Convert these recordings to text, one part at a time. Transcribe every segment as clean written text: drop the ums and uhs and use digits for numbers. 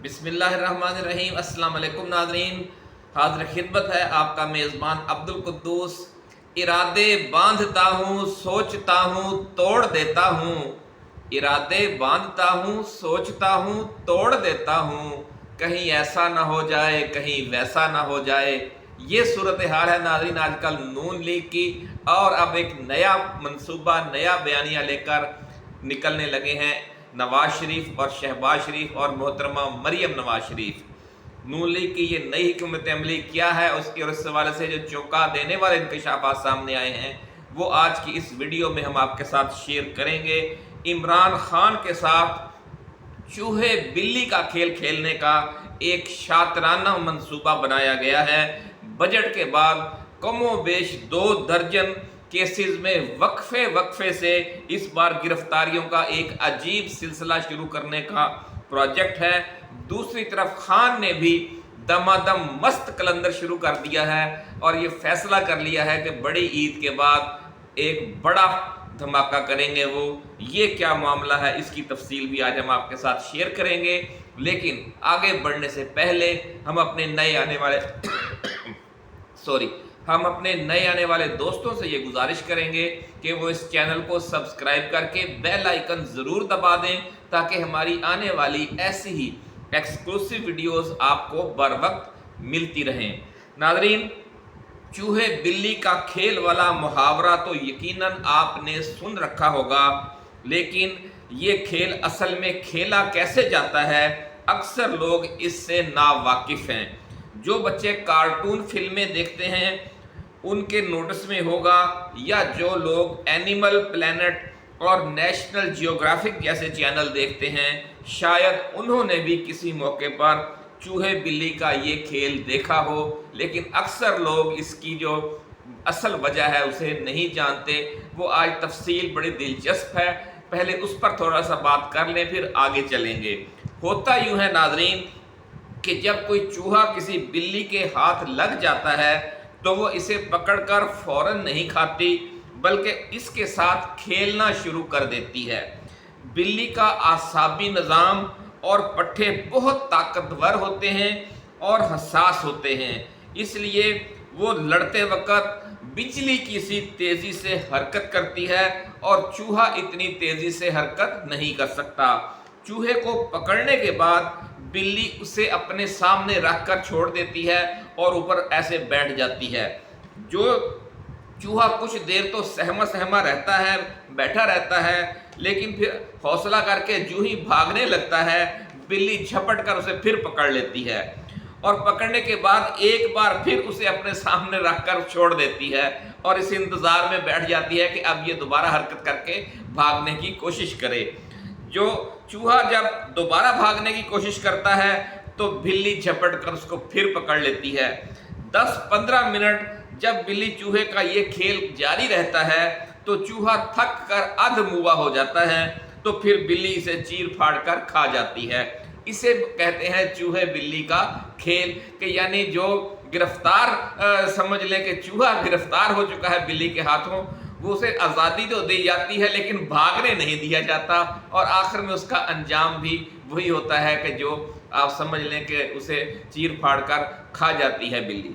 बिस्मिल्लाहिर्रहमानिर्रहीम। अस्सलाम वालेकुम नाज़रीन, हाज़िर खिदमत है आपका मेज़बान अब्दुल कुद्दूस। इरादे बांधता हूँ, सोचता हूँ, तोड़ देता हूँ। इरादे बांधता हूँ, सोचता हूँ, तोड़ देता हूँ। कहीं ऐसा ना हो जाए, कहीं वैसा ना हो जाए। ये सूरत हाल है नाज़रीन आजकल नून लीग की। और अब एक नया मंसूबा, नया बयानिया लेकर निकलने लगे हैं नवाज शरीफ और शहबाज शरीफ और मोहतरमा मरियम नवाज शरीफ। नून लीग की ये नई हुकूमत अमली क्या है उसकी और इस हवाले से जो चौंका देने वाले इंकशाफात सामने आए हैं वो आज की इस वीडियो में हम आपके साथ शेयर करेंगे। इमरान खान के साथ चूहे बिल्ली का खेल खेलने का एक शातराना मंसूबा बनाया गया है। बजट के बाद कमो बेश 2 दर्जन केसेस में वक्फे से इस बार गिरफ्तारियों का एक अजीब सिलसिला शुरू करने का प्रोजेक्ट है। दूसरी तरफ खान ने भी दमादम मस्त कलंदर शुरू कर दिया है और ये फैसला कर लिया है कि बड़ी ईद के बाद एक बड़ा धमाका करेंगे वो। ये क्या मामला है इसकी तफसील भी आज हम आपके साथ शेयर करेंगे। लेकिन आगे बढ़ने से पहले हम अपने नए आने वाले दोस्तों से ये गुजारिश करेंगे कि वो इस चैनल को सब्सक्राइब करके बेल आइकन ज़रूर दबा दें ताकि हमारी आने वाली ऐसी ही एक्सक्लूसिव वीडियोस आपको बर वक्त मिलती रहें। नाज़रीन, चूहे बिल्ली का खेल वाला मुहावरा तो यकीनन आपने सुन रखा होगा, लेकिन ये खेल असल में खेला कैसे जाता है अक्सर लोग इससे नावाकिफ़ हैं। जो बच्चे कार्टून फिल्में देखते हैं उनके नोटिस में होगा, या जो लोग एनिमल प्लैनेट और नेशनल जियोग्राफिक जैसे चैनल देखते हैं शायद उन्होंने भी किसी मौके पर चूहे बिल्ली का ये खेल देखा हो, लेकिन अक्सर लोग इसकी जो असल वजह है उसे नहीं जानते। वो आज तफसील बड़ी दिलचस्प है, पहले उस पर थोड़ा सा बात कर लें फिर आगे चलेंगे। होता यूँ है नाज़रीन कि जब कोई चूहा किसी बिल्ली के हाथ लग जाता है तो वो इसे पकड़कर फौरन नहीं खाती बल्कि इसके साथ खेलना शुरू कर देती है। बिल्ली का आसाबी निज़ाम और पट्टे बहुत ताकतवर होते हैं और हसास होते हैं, इसलिए वो लड़ते वक्त बिजली की सी तेज़ी से हरकत करती है और चूहा इतनी तेज़ी से हरकत नहीं कर सकता। चूहे को पकड़ने के बाद बिल्ली उसे अपने सामने रख कर छोड़ देती है और ऊपर ऐसे बैठ जाती है। जो चूहा कुछ देर तो सहमा रहता है, बैठा रहता है, लेकिन फिर हौसला करके जूं ही भागने लगता है बिल्ली झपट कर उसे फिर पकड़ लेती है और पकड़ने के बाद एक बार फिर उसे अपने सामने रखकर छोड़ देती है और इस इंतज़ार में बैठ जाती है कि अब ये दोबारा हरकत करके भागने की कोशिश करे। जो चूहा जब दोबारा भागने की कोशिश करता है तो बिल्ली झपट कर उसको फिर पकड़ लेती है। 10-15 मिनट जब बिल्ली चूहे का ये खेल जारी रहता है तो चूहा थक कर अधमुआ हो जाता है, तो फिर बिल्ली इसे चीर फाड़ कर खा जाती है। इसे कहते हैं चूहे बिल्ली का खेल कि यानी जो गिरफ्तार समझ लें कि चूहा गिरफ्तार हो चुका है बिल्ली के हाथों, वो उसे आज़ादी तो दी जाती है लेकिन भागने नहीं दिया जाता और आखिर में उसका अंजाम भी वही होता है कि जो आप समझ लें कि उसे चीर फाड़ कर खा जाती है बिल्ली।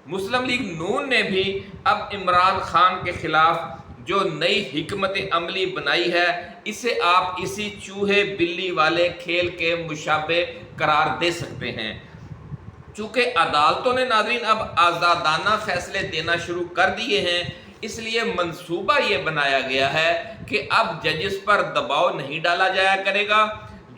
मुस्लिम लीग नून ने भी अब इमरान खान के खिलाफ जो नई हिकमत अमली बनाई है इसे आप इसी चूहे बिल्ली वाले खेल के मुशाबे करार दे सकते हैं। चूँकि अदालतों ने नाज़रीन अब आज़ादाना फैसले देना शुरू कर दिए हैं, इसलिए मंसूबा ये बनाया गया है कि अब जजेस पर दबाव नहीं डाला जाया करेगा।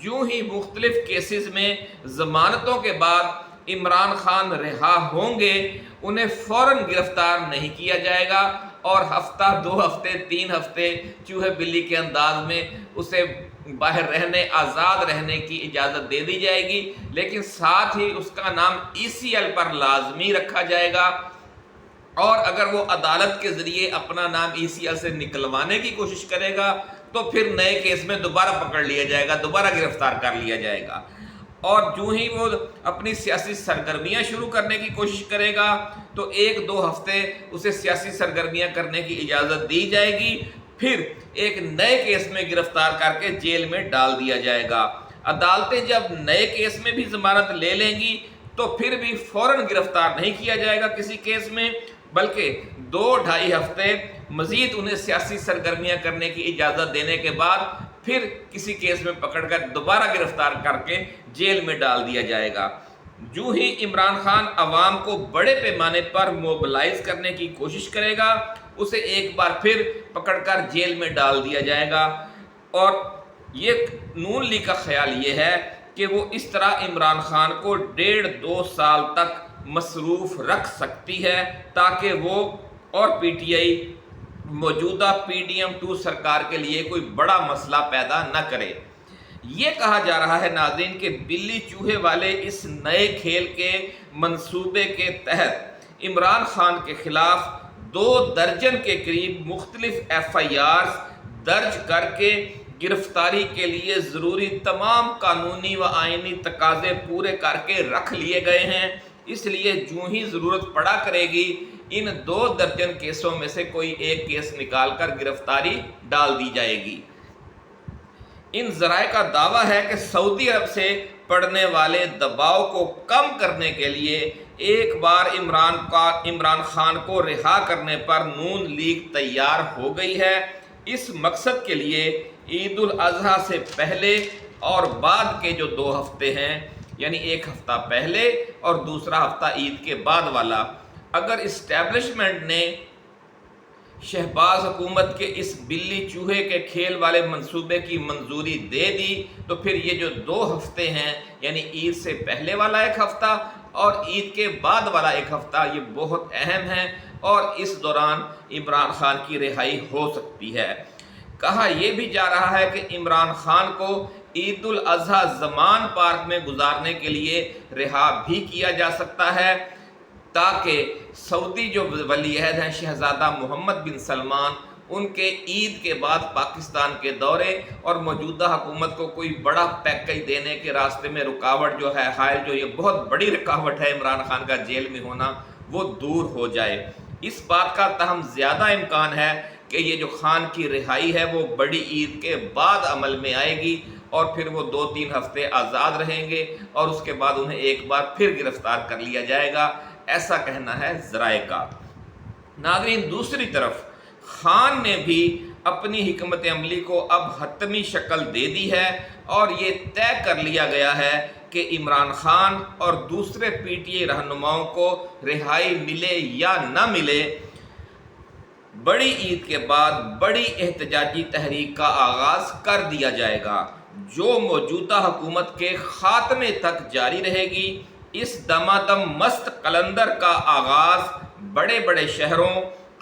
यूं ही मुख्तलिफ केसेस में ज़मानतों के बाद इमरान खान रिहा होंगे, उन्हें फ़ौरन गिरफ्तार नहीं किया जाएगा और हफ्ता 2 हफ्ते 3 हफ्ते चूहे बिल्ली के अंदाज में उसे बाहर रहने, आज़ाद रहने की इजाज़त दे दी जाएगी, लेकिन साथ ही उसका नाम ECL पर लाजमी रखा जाएगा और अगर वो अदालत के ज़रिए अपना नाम ECL से निकलवाने की कोशिश करेगा तो फिर नए केस में दोबारा पकड़ लिया जाएगा, दोबारा गिरफ्तार कर लिया जाएगा। और जो ही वो अपनी सियासी सरगर्मियां शुरू करने की कोशिश करेगा तो 1-2 हफ्ते उसे सियासी सरगर्मियां करने की इजाज़त दी जाएगी, फिर एक नए केस में गिरफ्तार करके जेल में डाल दिया जाएगा। عدالتیں جب نئے کیس میں بھی ضمانت لے لیں گی تو پھر بھی فوراً گرفتار نہیں کیا جائے گا کسی کیس میں، بلکہ 2-2.5 ہفتے مزید انہیں سیاسی سرگرمیاں کرنے کی اجازت دینے کے بعد پھر کسی کیس میں پکڑ کر دوبارہ گرفتار کر کے جیل میں ڈال دیا جائے گا۔ جو ہی عمران خان عوام کو بڑے پیمانے پر موبلائز کرنے کی کوشش کرے گا، اسے ایک بار پھر پکڑ کر جیل میں ڈال دیا جائے گا۔ اور یہ نون لیگ کا خیال یہ ہے کہ وہ اس طرح عمران خان کو 1.5-2 سال تک مصروف رکھ سکتی ہے تاکہ وہ اور پی ٹی آئی موجودہ PDM-2 سرکار کے لیے کوئی بڑا مسئلہ پیدا نہ کرے۔ یہ کہا جا رہا ہے ناظرین کہ بلی چوہے والے اس نئے کھیل کے منصوبے کے تحت عمران خان کے خلاف 2 درجن کے قریب مختلف FIRs درج کر کے گرفتاری کے لیے ضروری تمام قانونی و آئینی تقاضے پورے کر کے رکھ لیے گئے ہیں۔ اس لیے جو ہی ضرورت پڑا کرے گی ان 2 درجن کیسوں میں سے کوئی ایک کیس نکال کر گرفتاری ڈال دی جائے گی۔ ان ذرائع کا دعویٰ ہے کہ سعودی عرب سے پڑنے والے دباؤ کو کم کرنے کے لیے ایک بار عمران خان کو رہا کرنے پر نون لیگ تیار ہو گئی ہے۔ اس مقصد کے لیے عید الاضحیٰ سے پہلے اور بعد کے جو 2 ہفتے ہیں، یعنی ایک ہفتہ پہلے اور دوسرا ہفتہ عید کے بعد والا، اگر اسٹیبلشمنٹ نے شہباز حکومت کے اس بلی چوہے کے کھیل والے منصوبے کی منظوری دے دی تو پھر یہ جو 2 ہفتے ہیں، یعنی عید سے پہلے والا ایک ہفتہ اور عید کے بعد والا ایک ہفتہ، یہ بہت اہم ہے اور اس دوران عمران خان کی رہائی ہو سکتی ہے۔ کہا یہ بھی جا رہا ہے کہ عمران خان کو عید الاضحیٰ زمان پارک میں گزارنے کے لیے رہا بھی کیا جا سکتا ہے تاکہ سعودی جو ولی عہد ہیں شہزادہ محمد بن سلمان، ان کے عید کے بعد پاکستان کے دورے اور موجودہ حکومت کو کوئی بڑا پیکیج دینے کے راستے میں رکاوٹ جو ہے حائل، جو یہ بہت بڑی رکاوٹ ہے عمران خان کا جیل میں ہونا، وہ دور ہو جائے۔ اس بات کا تاہم زیادہ امکان ہے کہ یہ جو خان کی رہائی ہے وہ بڑی عید کے بعد عمل میں آئے گی اور پھر وہ 2-3 ہفتے آزاد رہیں گے اور اس کے بعد انہیں ایک بار پھر گرفتار کر لیا جائے گا، ایسا کہنا ہے ذرائع کا۔ ناظرین، دوسری طرف خان نے بھی اپنی حکمت عملی کو اب حتمی شکل دے دی ہے اور یہ طے کر لیا گیا ہے کہ عمران خان اور دوسرے PTI رہنماؤں کو رہائی ملے یا نہ ملے، بڑی عید کے بعد بڑی احتجاجی تحریک کا آغاز کر دیا جائے گا جو موجودہ حکومت کے خاتمے تک جاری رہے گی۔ اس دمادم مست قلندر کا آغاز بڑے بڑے شہروں،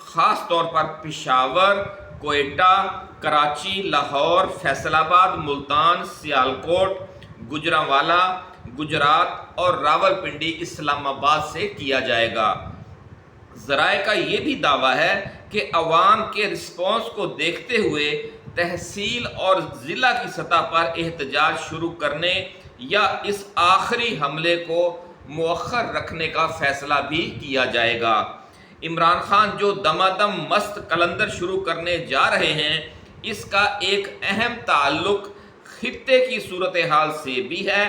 خاص طور پر پشاور، کوئٹہ، کراچی، لاہور، فیصل آباد، ملتان، سیالکوٹ، گجرانوالہ، گجرات اور راولپنڈی، اسلام آباد سے کیا جائے گا۔ ذرائع کا یہ بھی دعویٰ ہے کہ عوام کے رسپانس کو دیکھتے ہوئے تحصیل اور ضلع کی سطح پر احتجاج شروع کرنے یا اس آخری حملے کو مؤخر رکھنے کا فیصلہ بھی کیا جائے گا۔ عمران خان جو دمادم مست قلندر شروع کرنے جا رہے ہیں، اس کا ایک اہم تعلق خطے کی صورتحال سے بھی ہے۔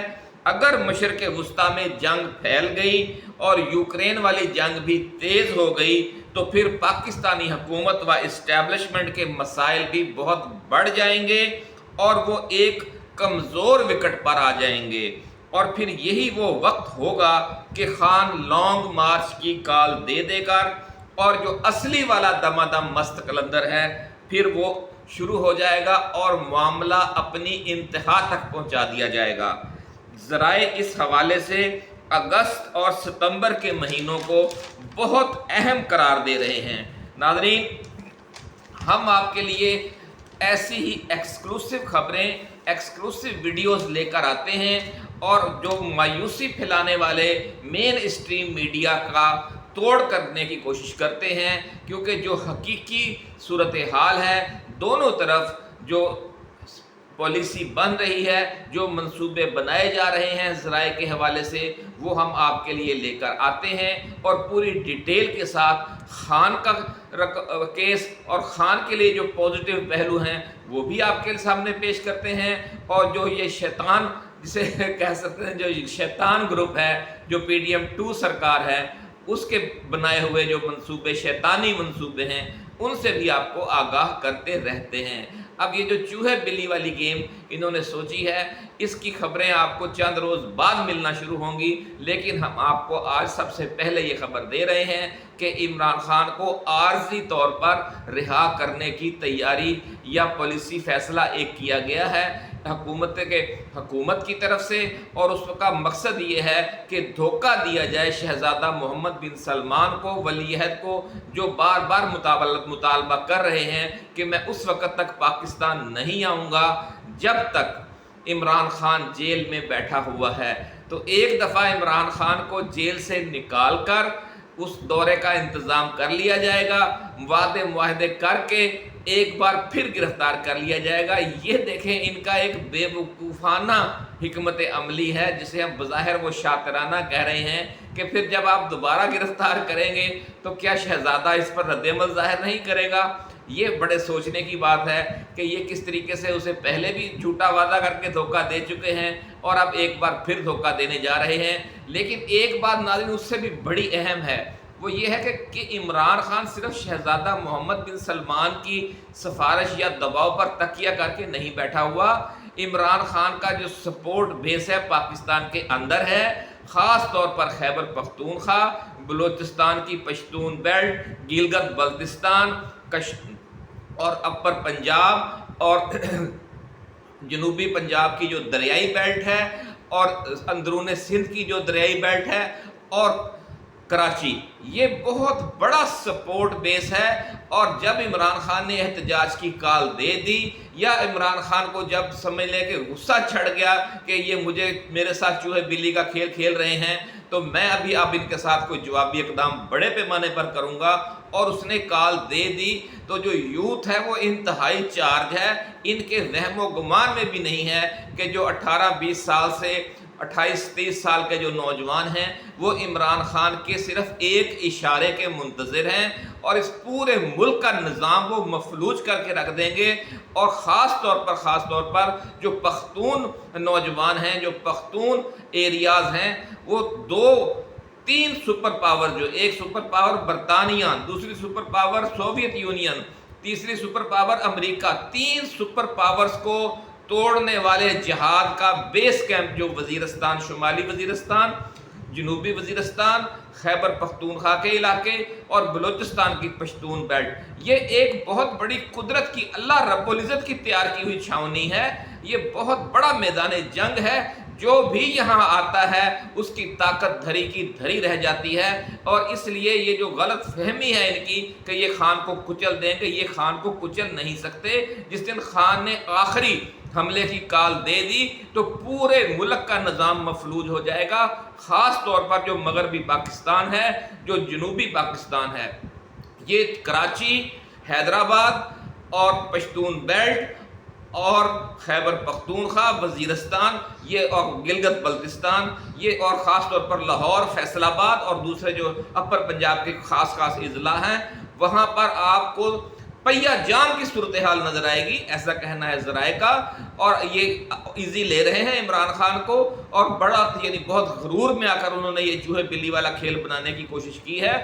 اگر مشرق وسطیٰ میں جنگ پھیل گئی اور یوکرین والی جنگ بھی تیز ہو گئی تو پھر پاکستانی حکومت و اسٹیبلشمنٹ کے مسائل بھی بہت بڑھ جائیں گے اور وہ ایک کمزور وکٹ پر آ جائیں گے، اور پھر یہی وہ وقت ہوگا کہ خان لانگ مارچ کی کال دے دے کر اور جو اصلی والا دمادم مست قلندر ہے پھر وہ شروع ہو جائے گا اور معاملہ اپنی انتہا تک پہنچا دیا جائے گا۔ ذرائع اس حوالے سے اگست اور ستمبر کے مہینوں کو بہت اہم قرار دے رہے ہیں۔ ناظرین، ہم آپ کے لیے ایسی ہی ایکسکلوسیو خبریں، ایکسکلوسیو ویڈیوز لے کر آتے ہیں اور جو مایوسی پھیلانے والے مین اسٹریم میڈیا کا توڑ کرنے کی کوشش کرتے ہیں، کیونکہ جو حقیقی صورتحال ہے دونوں طرف جو पॉलिसी बन रही है, जो मंसूबे बनाए जा रहे हैं ज़राए के हवाले से, वो हम आपके लिए लेकर आते हैं और पूरी डिटेल के साथ खान का केस और खान के लिए जो पॉजिटिव पहलू हैं वो भी आपके सामने पेश करते हैं। और जो ये शैतान जिसे कह सकते हैं, जो शैतान ग्रुप है, जो PDM 2 सरकार है, उसके बनाए हुए जो मंसूबे, शैतानी मंसूबे हैं, उनसे भी आपको आगाह करते रहते हैं। अब ये जो चूहे बिल्ली वाली गेम इन्होंने सोची है, इसकी खबरें आपको चंद रोज़ बाद मिलना शुरू होंगी, लेकिन हम आपको आज सबसे पहले ये खबर दे रहे हैं कि इमरान खान को आर्जी तौर पर रिहा करने की तैयारी या पॉलिसी फ़ैसला एक किया गया है हुकूमत की तरफ से, और उसका मकसद ये है कि धोखा दिया जाए शहज़ादा मोहम्मद बिन सलमान को, वलीअहद को, जो बार बार मुतालबा कर रहे हैं कि मैं उस वक़्त तक पाकिस्तान नहीं आऊँगा जब तक इमरान खान जेल में बैठा हुआ है। तो एक दफ़ा इमरान खान को जेल से निकाल कर उस दौरे का इंतज़ाम कर लिया जाएगा, वादे मुआहदे करके एक बार फिर गिरफ्तार कर लिया जाएगा। ये देखें, इनका एक बेवकूफ़ाना हिकमत अमली है, जिसे हम बज़ाहिर वो शातिराना कह रहे हैं कि फिर जब आप दोबारा गिरफ्तार करेंगे तो क्या शहज़ादा इस पर रद्द-ए-अमल ज़ाहिर नहीं करेगा। ये बड़े सोचने की बात है कि ये किस तरीके से उसे पहले भी झूठा वादा करके धोखा दे चुके हैं और अब एक बार फिर धोखा देने जा रहे हैं। लेकिन एक बात नाज़रीन उससे भी बड़ी अहम है, वो ये है कि इमरान खान सिर्फ शहज़ादा मोहम्मद बिन सलमान की सिफारिश या दबाव पर तकिया करके नहीं बैठा हुआ। इमरान खान का जो सपोर्ट बेस है पाकिस्तान के अंदर है, ख़ास तौर पर खैबर पख्तूनख्वा, बलूचिस्तान की पश्तून बेल्ट, गिलगित बल्तिस्तान और अपर पंजाब और जनूबी पंजाब की जो दरियाई बेल्ट है, और अंदरून सिंध की जो दरियाई बेल्ट है, और कराची, ये बहुत बड़ा सपोर्ट बेस है। और जब इमरान खान ने एहतजाज की कॉल दे दी, या इमरान खान को जब समझ लें कि गुस्सा चढ़ गया कि ये मेरे साथ चूहे बिल्ली का खेल खेल रहे हैं, तो मैं अभी अब इनके साथ कोई जवाबी इकदाम बड़े पैमाने पर करूंगा, और उसने कॉल दे दी, तो जो यूथ है वो इंतहाई चार्ज है। इनके वहमो गुमान में भी नहीं है कि जो 18-20 साल से 28-30 साल के जो नौजवान हैं वो इमरान खान के सिर्फ एक इशारे के मुंतज़िर हैं, और इस पूरे मुल्क का निज़ाम वो मफलूज करके रख देंगे। और ख़ास तौर पर जो पख्तून नौजवान हैं, जो पख्तून एरियाज़ हैं, वो 2-3 सुपर पावर, जो एक सुपर पावर बरतानिया, दूसरी सुपर पावर सोवियत यूनियन, तीसरी super power America, 3 super powers को तोड़ने वाले जिहाद का बेस कैंप जो वज़ीरिस्तान, शुमाली वज़ीरिस्तान, जनूबी वज़ीरिस्तान, खैबर पख्तूनख्वा के इलाके और बलूचिस्तान की पश्तून बेल्ट, ये एक बहुत बड़ी कुदरत की, अल्लाह रब्बुल इज़्ज़त की तैयार की हुई छावनी है। ये बहुत बड़ा मैदान जंग है, जो भी यहाँ आता है उसकी ताकत धरी की धरी रह जाती है। और इसलिए ये जो गलत फहमी है इनकी कि ये खान को कुचल देंगे, ये खान को कुचल नहीं सकते। जिस दिन खान ने आखिरी हमले की कॉल दे दी तो पूरे मुल्क का निज़ाम मफलूज हो जाएगा, ख़ास तौर पर जो मगरबी पाकिस्तान है, जो जनूबी पाकिस्तान है, ये कराची, हैदराबाद और पश्तून बेल्ट और खैबर पख्तूनख्वा, वज़ीरिस्तान, ये और गिलगित बल्तिस्तान, ये और ख़ास तौर पर लाहौर, फैसलाबाद और दूसरे जो अपर पंजाब के ख़ास अज़ला हैं, वहाँ पर आपको पहिया जाम की सूरत हाल नजर आएगी, ऐसा कहना है ज़राए का। और ये इजी ले रहे हैं इमरान खान को, और बड़ा यानी बहुत गरूर में आकर उन्होंने ये चूहे बिल्ली वाला खेल बनाने की कोशिश की है।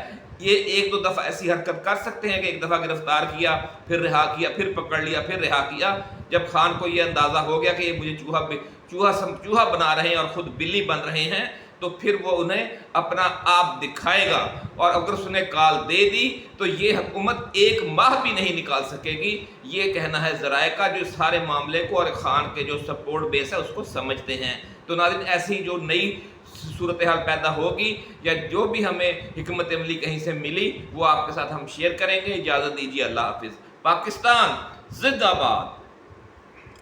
ये 1-2 दफ़ा ऐसी हरकत कर सकते हैं कि एक दफ़ा गिरफ्तार किया, फिर रिहा किया, फिर पकड़ लिया, फिर रिहा किया। जब खान को ये अंदाज़ा हो गया कि ये मुझे चूहा बना रहे हैं और ख़ुद बिल्ली बन रहे हैं, तो फिर वो उन्हें अपना आप दिखाएगा। और अगर उसने कॉल दे दी तो ये हुकूमत 1 माह भी नहीं निकाल सकेगी, ये कहना है ज़राए का, जो सारे मामले को और खान के जो सपोर्ट बेस है उसको समझते हैं। तो नाज़रीन, ऐसी जो नई सूरत हाल पैदा होगी या जो भी हमें हिकमत अमली कहीं से मिली वो आपके साथ हम शेयर करेंगे। इजाज़त दीजिए, अल्लाह हाफिज़। पाकिस्तान जिंदाबाद।